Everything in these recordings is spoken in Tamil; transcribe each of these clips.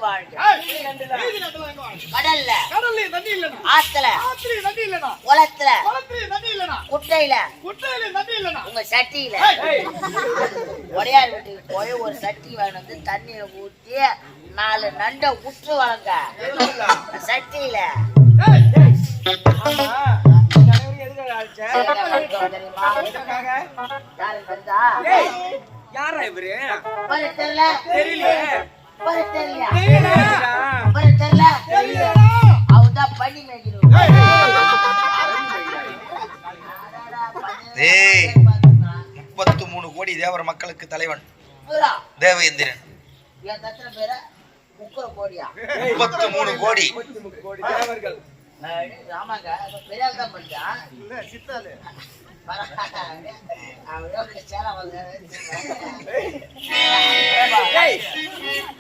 வாழ்க. கடல்ல ஆத்துல குளத்துல குட்டையில உங்க சட்டியில உடையார் வீட்டுக்கு போய் ஒரு சட்டி வாங்கிட்டு வந்து தண்ணியை ஊற்றி 4 நண்டை உற்று வளங்க சட்டியில. யாரா இவரு? அவதான் பண்ணி மேய்க்கிறோம். 33 கோடி தேவர மக்களுக்கு தலைவன் தேவேந்திரன். 33 கோடி தேவர்கள். ஆமாங்க, பெரியாள் தான் படிச்சான்.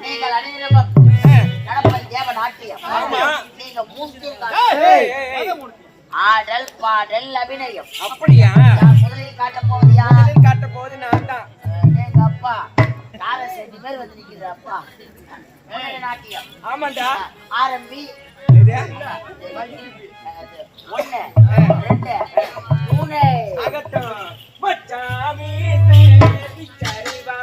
நீங்கள் அனைவரும் நடப்பது தேவ நாட்டியம். நீங்க ஆடல் பாடல் அபிநயம். அப்படியா? முதலில் காட்ட போவதியா? காட்ட போவது நான் தான். எங்க அப்பா கார செஞ்சு பேர் வந்து நிக்குது. அப்பா நாட்டியம். ஆமாண்டா. ஆரம்பி 1 2 3 அகட்டம் மச்சாமி விசாரிவா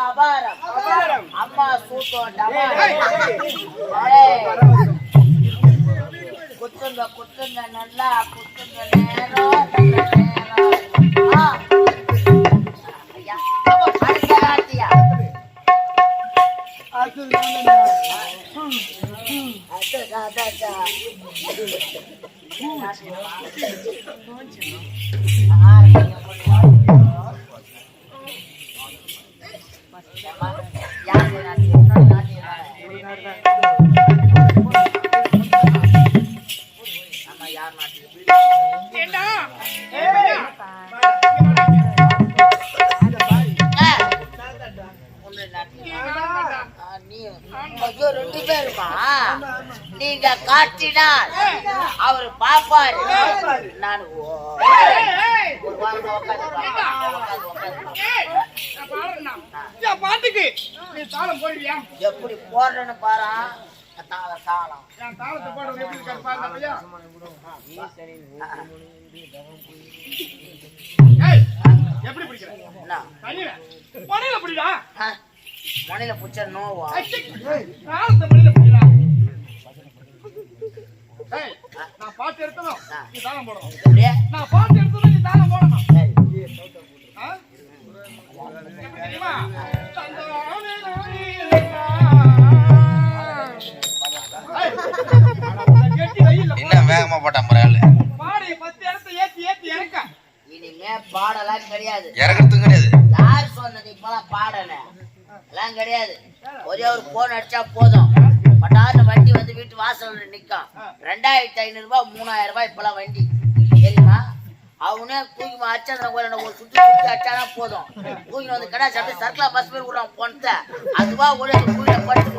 அபாரம் அபாரம். அம்மா சூட்டம் குத்துங்க குத்துங்க நல்லா குத்துங்க நேரம் ஐயா அடுத்த ரெண்டு பேருமா நீங்க காட்டினால் அவரு பாப்பாரு நான் பாட்டுக்கு நீ தாளம் போடுவியா? எப்படி போடுறேன்னு பாரு. தாளம் தாளத்தை போடுறது எப்படி இருக்காரு பாருங்க. எப்படி பிடிக்கிற? மணியில பிடிடா. மணியில பிடிச்ச நோவா? தாளத்தை மணியில பிடிடா. நான் பாட்டு எடுத்தனும் நீ தாளம் போடணும். நான் பாட்டு எடுத்ததும் நீ தாளம் போடணும். தெரியுமா? இன்னும் வேகமா போட்டான் பரவாயில்ல. பாடி 10 இடத்தை ஏத்தி ஏத்தி இறக்க. இனிமே பாடலாம் கிடையாது. இறக்கிறதும் கிடையாது. யார் சொன்னது இப்பெல்லாம் பாடல எல்லாம் கிடையாது. ஒரே ஒரு போன் அடிச்சா போதும், பட்டாரு வண்டி வந்து வீட்டு வாசல்ல நிக்கும். 2500 ரூபாய் 3000 ரூபாய் இப்பெல்லாம் வண்டி தெரியுமா? அவனே தூக்கி அச்சாந்திர கோயில ஒரு சுத்தி சுத்தி அச்சாதான் போதும். தூக்கி வந்து கடை சாப்பிட்டு சர்க்கிளா பஸ் பேர் விடுறான் போனத அதுவா ஒரே கோயில படுத்து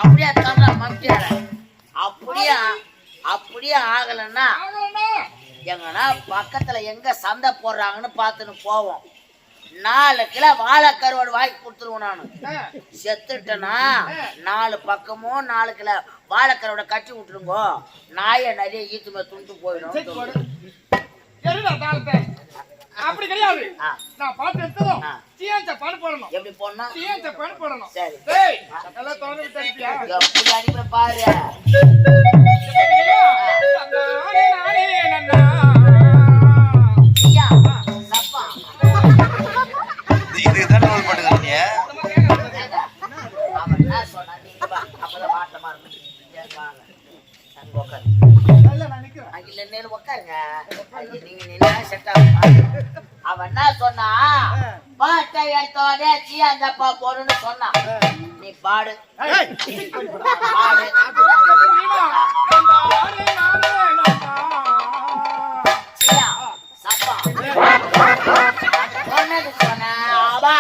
அப்படியே தந்தா மம்டியார அப்படியே ஆகலன்னா எங்கன்னா பக்கத்துல எங்க சந்தை போடுறாங்கன்னு பார்த்துன்னு போவோம். 4 கிலோ வாழைக்கருவாடு வாங்கி கொடுத்துருவோம். நானு செத்துட்டேன்னா 4 பக்கமும் 4 கிலோ வாழைக்கருவாட கட்டி விட்டுருங்கோ. நாயை நிறைய ஈத்துமே துண்டு போயிடும். அப்படி கிடையாது. நான் பாட்டு எடுத்ததும் சியாஞ்ச பாடு போடணும். எப்படி போடணும்? சியாஞ்ச பாடு போடணும். சரி எல்லாம் தோணு விட்டுறியா? எப்படி அடிக்கிற பாரு. சப்பா இதுதான் ஒரு பாட்டு நீ. அவன் என்ன சொன்னா அப்பதான் வாட்டமா இருக்கும். உட்காருங்க. அவன் என்ன சொன்னா பாட்டை எடுத்தோடனே சீயாந்தப்பா போடுன்னு சொன்னா. நீ பாடு பாடு. சப்பா சொன்னது சொன்ன அவா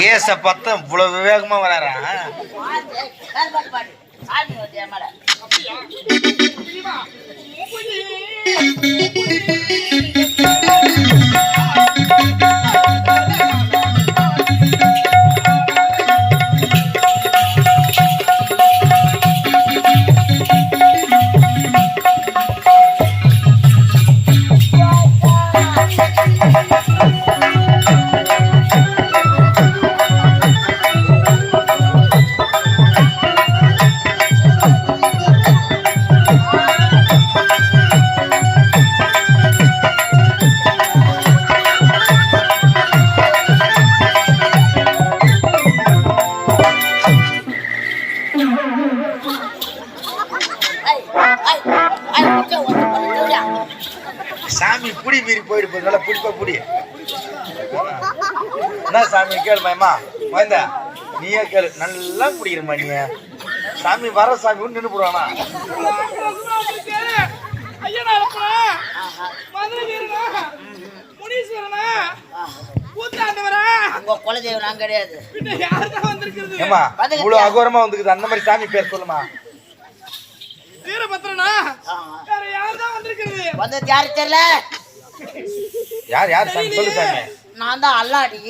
ஏச பத்த இவ்வளவு விவேகமா வராரா? போயிடு நல்லா புடிப்பா புடி. என்ன சாமி கேளு மயமா வந்த நீயே கேளு நல்லா பிடிக்கிறமா நீ. சாமி வர சாமி ஒன்று நின்று போடுவானா? ஐயா நான் இருப்பேன் மதுரை வீரனா முனீஸ்வரனா கூத்தாண்டவரா உங்க குலதெய்வம் நான் கிடையாது. பின்ன யாருதான் வந்திருக்கிறது? ஏமா இவ்வளவு அகோரமா வந்துக்குது அந்த மாதிரி சாமி பேர் சொல்லுமா? வீரபத்ரனா வேற யாருதான் வந்திருக்கிறது? வந்தது யாரு தெரியல. யார் யார் சாமி சொல்லு சாமி. நான் தான் அல்லாடி.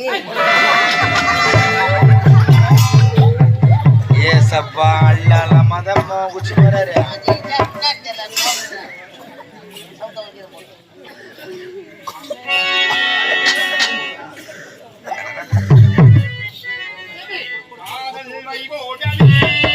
ஏ சப்பா அல்ல மதம் குச்சி போறாரு. காதல் வைபோகமே